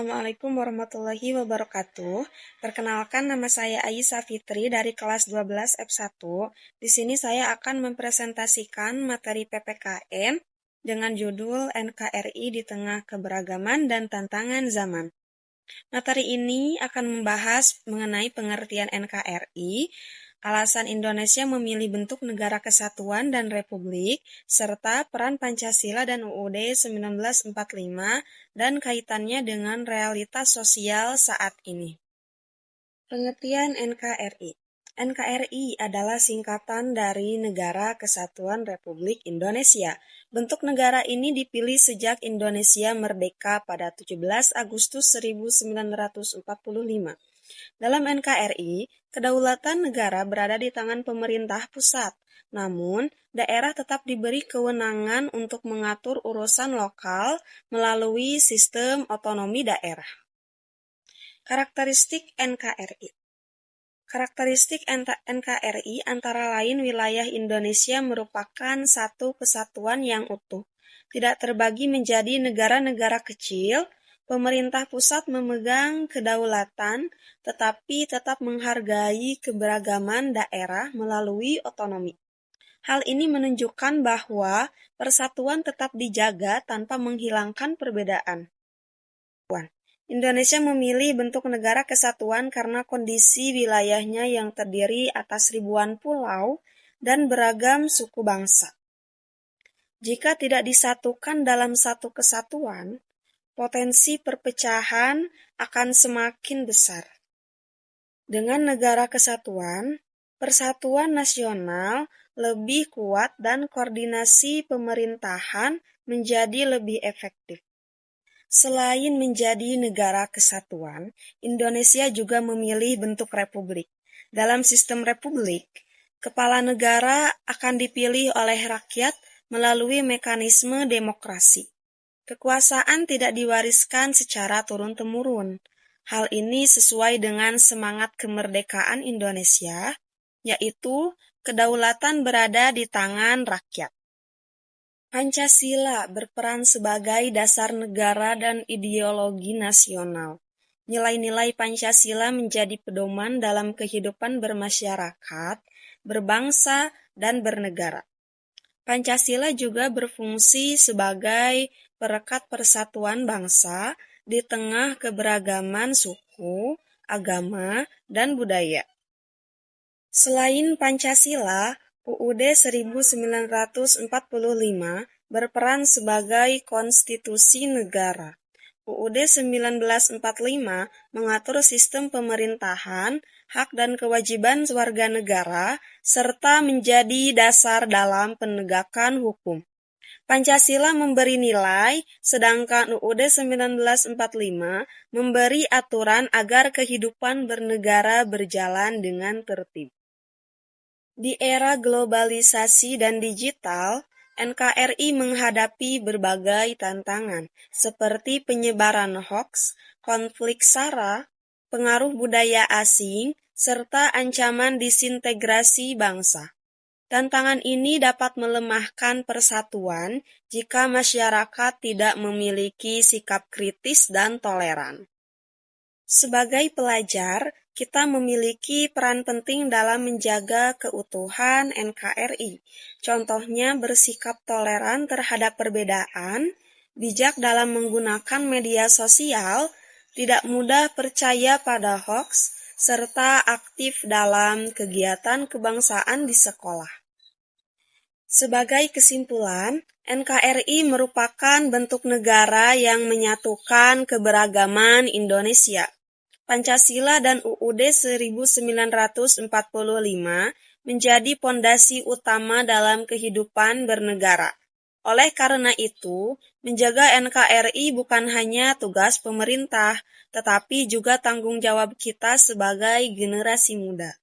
Assalamualaikum warahmatullahi wabarakatuh. Perkenalkan, nama saya Aisyah Fitri dari kelas 12 F1. Di sini saya akan mempresentasikan materi PPKN dengan judul NKRI di Tengah Keberagaman dan Tantangan Zaman. Materi ini akan membahas mengenai pengertian NKRI, alasan Indonesia memilih bentuk negara kesatuan dan republik, serta peran Pancasila dan UUD 1945 dan kaitannya dengan realitas sosial saat ini. Pengertian NKRI. NKRI adalah singkatan dari Negara Kesatuan Republik Indonesia. Bentuk negara ini dipilih sejak Indonesia merdeka pada 17 Agustus 1945. Dalam NKRI, kedaulatan negara berada di tangan pemerintah pusat, namun daerah tetap diberi kewenangan untuk mengatur urusan lokal melalui sistem otonomi daerah. Karakteristik NKRI. Karakteristik NKRI antara lain wilayah Indonesia merupakan satu kesatuan yang utuh, tidak terbagi menjadi negara-negara kecil. Pemerintah pusat memegang kedaulatan, tetapi tetap menghargai keberagaman daerah melalui otonomi. Hal ini menunjukkan bahwa persatuan tetap dijaga tanpa menghilangkan perbedaan. Indonesia memilih bentuk negara kesatuan karena kondisi wilayahnya yang terdiri atas ribuan pulau dan beragam suku bangsa. Jika tidak disatukan dalam satu kesatuan, potensi perpecahan akan semakin besar. Dengan negara kesatuan, persatuan nasional lebih kuat dan koordinasi pemerintahan menjadi lebih efektif. Selain menjadi negara kesatuan, Indonesia juga memilih bentuk republik. Dalam sistem republik, kepala negara akan dipilih oleh rakyat melalui mekanisme demokrasi. Kekuasaan tidak diwariskan secara turun-temurun. Hal ini sesuai dengan semangat kemerdekaan Indonesia, yaitu kedaulatan berada di tangan rakyat. Pancasila berperan sebagai dasar negara dan ideologi nasional. Nilai-nilai Pancasila menjadi pedoman dalam kehidupan bermasyarakat, berbangsa, dan bernegara. Pancasila juga berfungsi sebagai perekat persatuan bangsa di tengah keberagaman suku, agama, dan budaya. Selain Pancasila, UUD 1945 berperan sebagai konstitusi negara. UUD 1945 mengatur sistem pemerintahan, hak dan kewajiban warga negara, serta menjadi dasar dalam penegakan hukum. Pancasila memberi nilai, sedangkan UUD 1945 memberi aturan agar kehidupan bernegara berjalan dengan tertib. Di era globalisasi dan digital, NKRI menghadapi berbagai tantangan, seperti penyebaran hoaks, konflik SARA, pengaruh budaya asing, serta ancaman disintegrasi bangsa. Tantangan ini dapat melemahkan persatuan jika masyarakat tidak memiliki sikap kritis dan toleran. Sebagai pelajar, kita memiliki peran penting dalam menjaga keutuhan NKRI. Contohnya bersikap toleran terhadap perbedaan, bijak dalam menggunakan media sosial, tidak mudah percaya pada hoaks, serta aktif dalam kegiatan kebangsaan di sekolah. Sebagai kesimpulan, NKRI merupakan bentuk negara yang menyatukan keberagaman Indonesia. Pancasila dan UUD 1945 menjadi pondasi utama dalam kehidupan bernegara. Oleh karena itu, menjaga NKRI bukan hanya tugas pemerintah, tetapi juga tanggung jawab kita sebagai generasi muda.